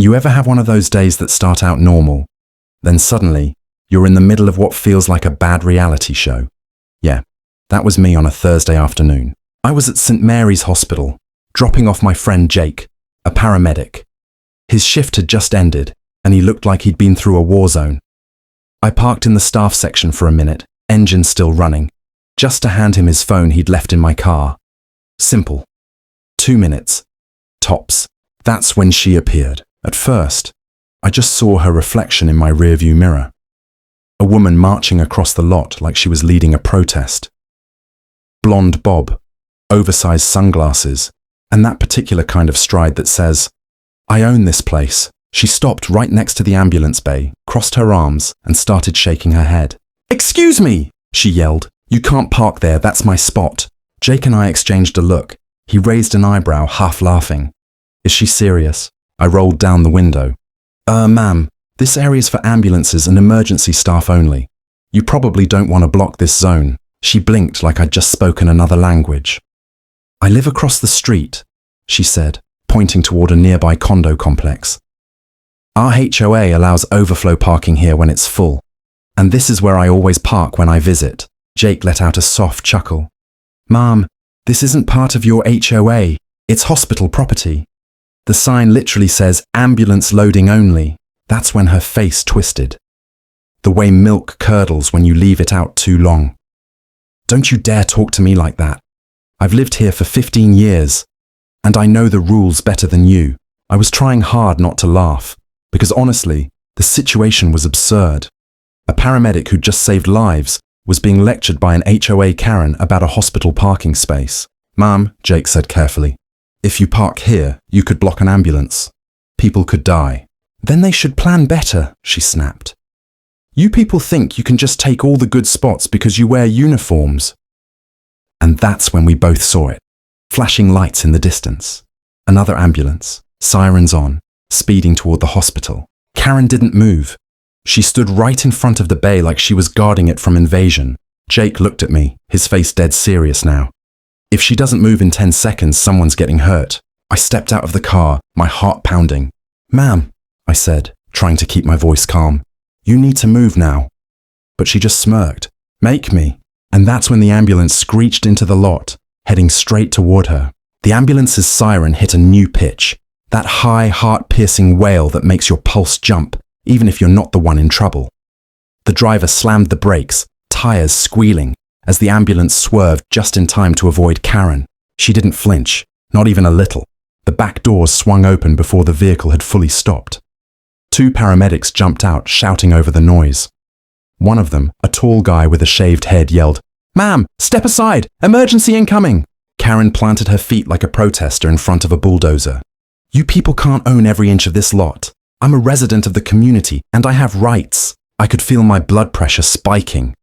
You ever have one of those days that start out normal, then suddenly you're in the middle of what feels like a bad reality show? Yeah, that was me on a Thursday afternoon. I was at St. Mary's Hospital, dropping off my friend Jake, a paramedic. His shift had just ended, and he looked like he'd been through a war zone. I parked in the staff section for a minute, engine still running, just to hand him his phone he'd left in my car. Simple. 2 minutes. Tops. That's when she appeared. At first, I just saw her reflection in my rearview mirror. A woman marching across the lot like she was leading a protest. Blonde bob, oversized sunglasses, and that particular kind of stride that says, "I own this place." She stopped right next to the ambulance bay, crossed her arms, and started shaking her head. "Excuse me!" she yelled. "You can't park there, that's my spot." Jake and I exchanged a look. He raised an eyebrow, half laughing. "Is she serious?" I rolled down the window. Ma'am, this area's for ambulances and emergency staff only. You probably don't want to block this zone." She blinked like I'd just spoken another language. "I live across the street," she said, pointing toward a nearby condo complex. "Our HOA allows overflow parking here when it's full, and this is where I always park when I visit." Jake let out a soft chuckle. "Ma'am, this isn't part of your HOA. It's hospital property. The sign literally says ambulance loading only." That's when her face twisted. The way milk curdles when you leave it out too long. "Don't you dare talk to me like that. I've lived here for 15 years, and I know the rules better than you." I was trying hard not to laugh, because honestly, the situation was absurd. A paramedic who'd just saved lives was being lectured by an HOA Karen about a hospital parking space. "Ma'am," Jake said carefully, "if you park here, you could block an ambulance. People could die." "Then they should plan better," she snapped. "You people think you can just take all the good spots because you wear uniforms." And that's when we both saw it. Flashing lights in the distance. Another ambulance, sirens on, speeding toward the hospital. Karen didn't move. She stood right in front of the bay like she was guarding it from invasion. Jake looked at me, his face dead serious now. "If she doesn't move in 10 seconds, someone's getting hurt." I stepped out of the car, my heart pounding. "Ma'am," I said, trying to keep my voice calm, "you need to move now." But she just smirked. "Make me." And that's when the ambulance screeched into the lot, heading straight toward her. The ambulance's siren hit a new pitch, that high, heart-piercing wail that makes your pulse jump, even if you're not the one in trouble. The driver slammed the brakes, tires squealing, as the ambulance swerved just in time to avoid Karen. She didn't flinch, not even a little. The back doors swung open before the vehicle had fully stopped. 2 paramedics jumped out, shouting over the noise. One of them, a tall guy with a shaved head, yelled, "Ma'am, step aside! Emergency incoming!" Karen planted her feet like a protester in front of a bulldozer. "You people can't own every inch of this lot. I'm a resident of the community, and I have rights." I could feel my blood pressure spiking.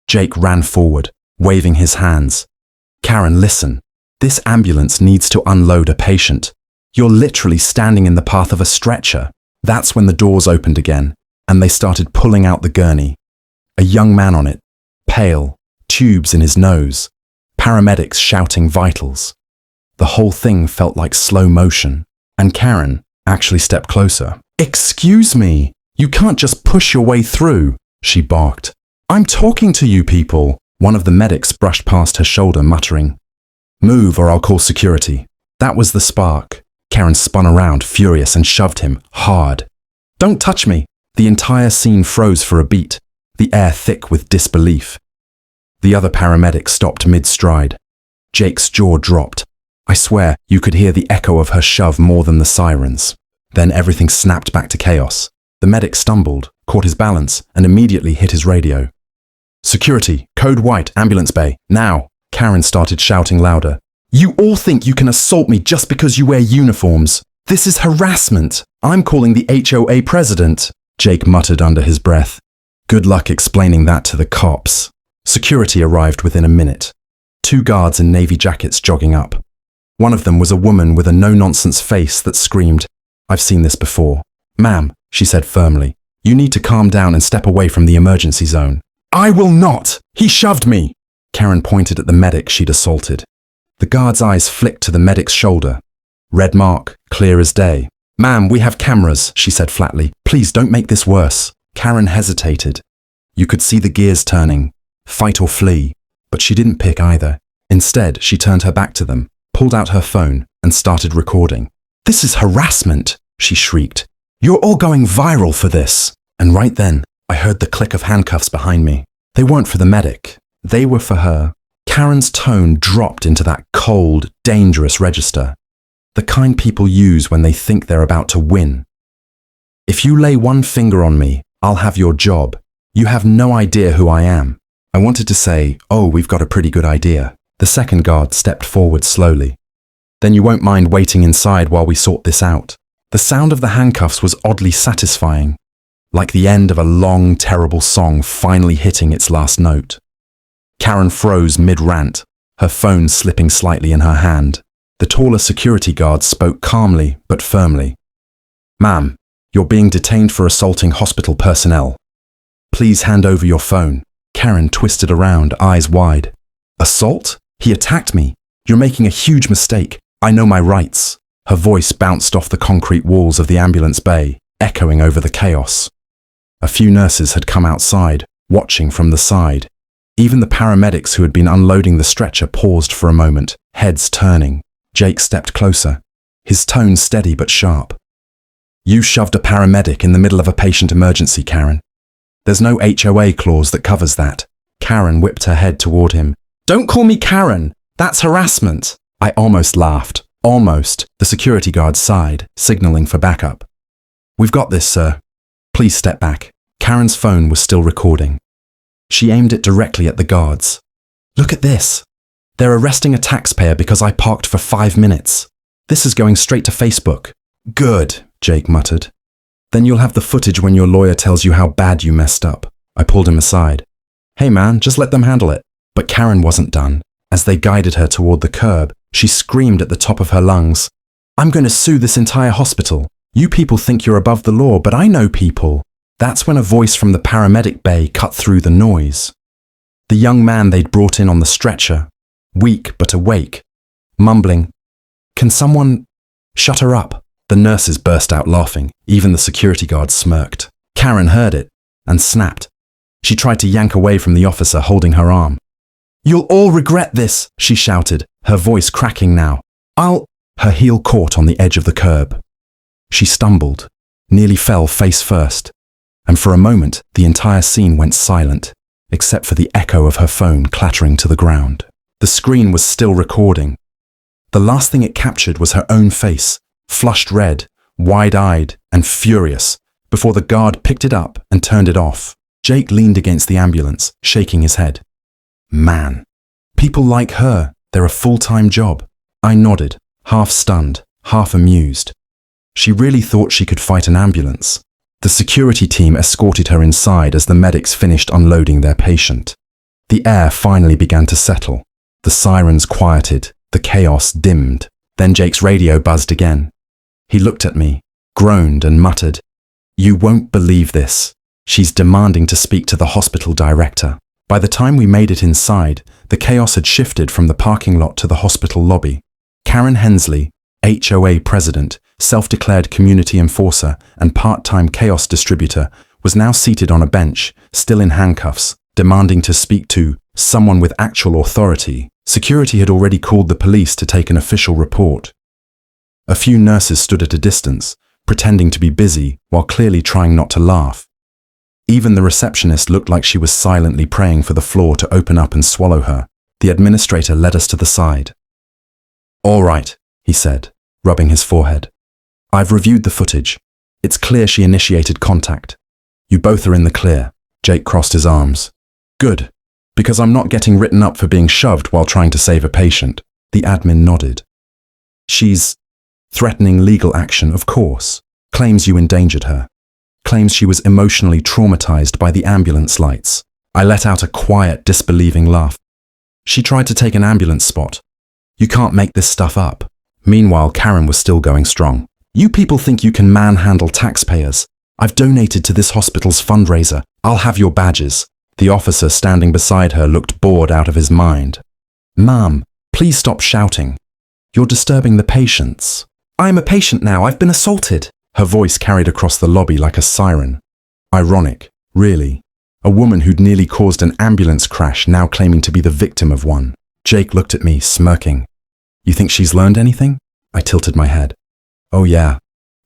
Jake ran forward, waving his hands. "Karen, listen. This ambulance needs to unload a patient. You're literally standing in the path of a stretcher." That's when the doors opened again, and they started pulling out the gurney. A young man on it, pale, tubes in his nose, paramedics shouting vitals. The whole thing felt like slow motion, and Karen actually stepped closer. "Excuse me, you can't just push your way through," she barked. "I'm talking to you people." One of the medics brushed past her shoulder, muttering, "Move or I'll call security." That was the spark. Karen spun around, furious, and shoved him, hard. "Don't touch me!" The entire scene froze for a beat, the air thick with disbelief. The other paramedic stopped mid-stride. Jake's jaw dropped. I swear, you could hear the echo of her shove more than the sirens. Then everything snapped back to chaos. The medic stumbled, caught his balance, and immediately hit his radio. "Security, code white, ambulance bay, now!" Karen started shouting louder. "You all think you can assault me just because you wear uniforms. This is harassment. I'm calling the HOA president," Jake muttered under his breath. Good luck explaining that to the cops. Security arrived within a minute. 2 guards in navy jackets jogging up. One of them was a woman with a no-nonsense face that screamed, "I've seen this before." "Ma'am," she said firmly, "you need to calm down and step away from the emergency zone." "I will not! He shoved me!" Karen pointed at the medic she'd assaulted. The guard's eyes flicked to the medic's shoulder. Red mark, clear as day. Ma'am, we have cameras, she said flatly. Please don't make this worse. Karen hesitated. You could see the gears turning. Fight or flee. But she didn't pick either. Instead, she turned her back to them, pulled out her phone, and started recording. This is harassment, she shrieked. You're all going viral for this. And right then, I heard the click of handcuffs behind me. They weren't for the medic. They were for her. Karen's tone dropped into that cold, dangerous register. The kind people use when they think they're about to win. If you lay one finger on me, I'll have your job. You have no idea who I am. I wanted to say, oh, we've got a pretty good idea. The second guard stepped forward slowly. Then you won't mind waiting inside while we sort this out. The sound of the handcuffs was oddly satisfying, like the end of a long, terrible song finally hitting its last note. Karen froze mid-rant, her phone slipping slightly in her hand. The taller security guard spoke calmly but firmly. Ma'am, you're being detained for assaulting hospital personnel. Please hand over your phone. Karen twisted around, eyes wide. Assault? He attacked me. You're making a huge mistake. I know my rights. Her voice bounced off the concrete walls of the ambulance bay, echoing over the chaos. A few nurses had come outside, watching from the side. Even the paramedics who had been unloading the stretcher paused for a moment, heads turning. Jake stepped closer, his tone steady but sharp. You shoved a paramedic in the middle of a patient emergency, Karen. There's no HOA clause that covers that. Karen whipped her head toward him. Don't call me Karen. That's harassment. I almost laughed. Almost. The security guard sighed, signaling for backup. We've got this, sir. Please step back. Karen's phone was still recording. She aimed it directly at the guards. Look at this. They're arresting a taxpayer because I parked for 5 minutes. This is going straight to Facebook. Good, Jake muttered. Then you'll have the footage when your lawyer tells you how bad you messed up. I pulled him aside. Hey man, just let them handle it. But Karen wasn't done. As they guided her toward the curb, she screamed at the top of her lungs. I'm going to sue this entire hospital. You people think you're above the law, but I know people. That's when a voice from the paramedic bay cut through the noise. The young man they'd brought in on the stretcher, weak but awake, mumbling, Can someone shut her up? The nurses burst out laughing. Even the security guard smirked. Karen heard it and snapped. She tried to yank away from the officer holding her arm. You'll all regret this, she shouted, her voice cracking now. Her heel caught on the edge of the curb. She stumbled, nearly fell face first, and for a moment the entire scene went silent, except for the echo of her phone clattering to the ground. The screen was still recording. The last thing it captured was her own face, flushed red, wide-eyed, and furious, before the guard picked it up and turned it off. Jake leaned against the ambulance, shaking his head. Man, people like her, they're a full-time job. I nodded, half stunned, half amused. She really thought she could fight an ambulance. The security team escorted her inside as the medics finished unloading their patient. The air finally began to settle. The sirens quieted, the chaos dimmed. Then Jake's radio buzzed again. He looked at me, groaned and muttered, You won't believe this. She's demanding to speak to the hospital director. By the time we made it inside, the chaos had shifted from the parking lot to the hospital lobby. Karen Hensley, HOA president, self-declared community enforcer and part-time chaos distributor, was now seated on a bench, still in handcuffs, demanding to speak to someone with actual authority. Security had already called the police to take an official report. A few nurses stood at a distance, pretending to be busy while clearly trying not to laugh. Even the receptionist looked like she was silently praying for the floor to open up and swallow her. The administrator led us to the side. All right, he said, rubbing his forehead. I've reviewed the footage. It's clear she initiated contact. You both are in the clear. Jake crossed his arms. Good, because I'm not getting written up for being shoved while trying to save a patient. The admin nodded. She's threatening legal action, of course. Claims you endangered her. Claims she was emotionally traumatized by the ambulance lights. I let out a quiet, disbelieving laugh. She tried to take an ambulance spot. You can't make this stuff up. Meanwhile, Karen was still going strong. You people think you can manhandle taxpayers. I've donated to this hospital's fundraiser. I'll have your badges. The officer standing beside her looked bored out of his mind. Ma'am, please stop shouting. You're disturbing the patients. I am a patient now. I've been assaulted. Her voice carried across the lobby like a siren. Ironic, really. A woman who'd nearly caused an ambulance crash now claiming to be the victim of one. Jake looked at me, smirking. You think she's learned anything? I tilted my head. Oh yeah,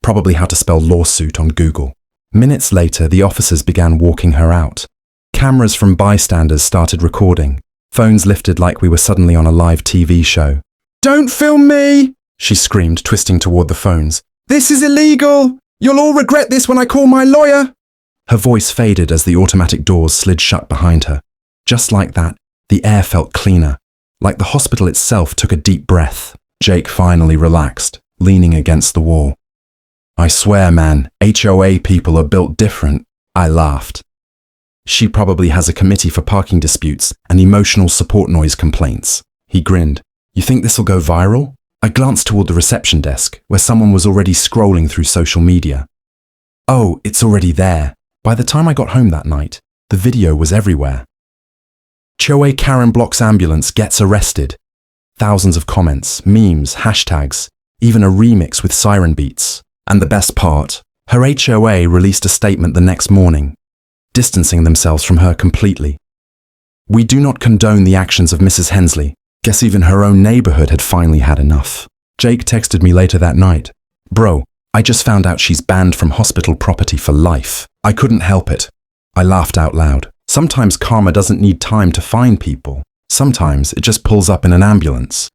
probably how to spell lawsuit on Google. Minutes later, the officers began walking her out. Cameras from bystanders started recording. Phones lifted like we were suddenly on a live TV show. Don't film me! She screamed, twisting toward the phones. This is illegal! You'll all regret this when I call my lawyer! Her voice faded as the automatic doors slid shut behind her. Just like that, the air felt cleaner, like the hospital itself took a deep breath. Jake finally relaxed, leaning against the wall. I swear, man, HOA people are built different. I laughed. She probably has a committee for parking disputes and emotional support noise complaints. He grinned. You think this'll go viral? I glanced toward the reception desk, where someone was already scrolling through social media. Oh, it's already there. By the time I got home that night, the video was everywhere. HOA Karen Block's ambulance gets arrested. Thousands of comments, memes, hashtags, even a remix with siren beats. And the best part, her HOA released a statement the next morning, distancing themselves from her completely. We do not condone the actions of Mrs. Hensley. Guess even her own neighborhood had finally had enough. Jake texted me later that night. Bro, I just found out she's banned from hospital property for life. I couldn't help it. I laughed out loud. Sometimes karma doesn't need time to find people. Sometimes it just pulls up in an ambulance.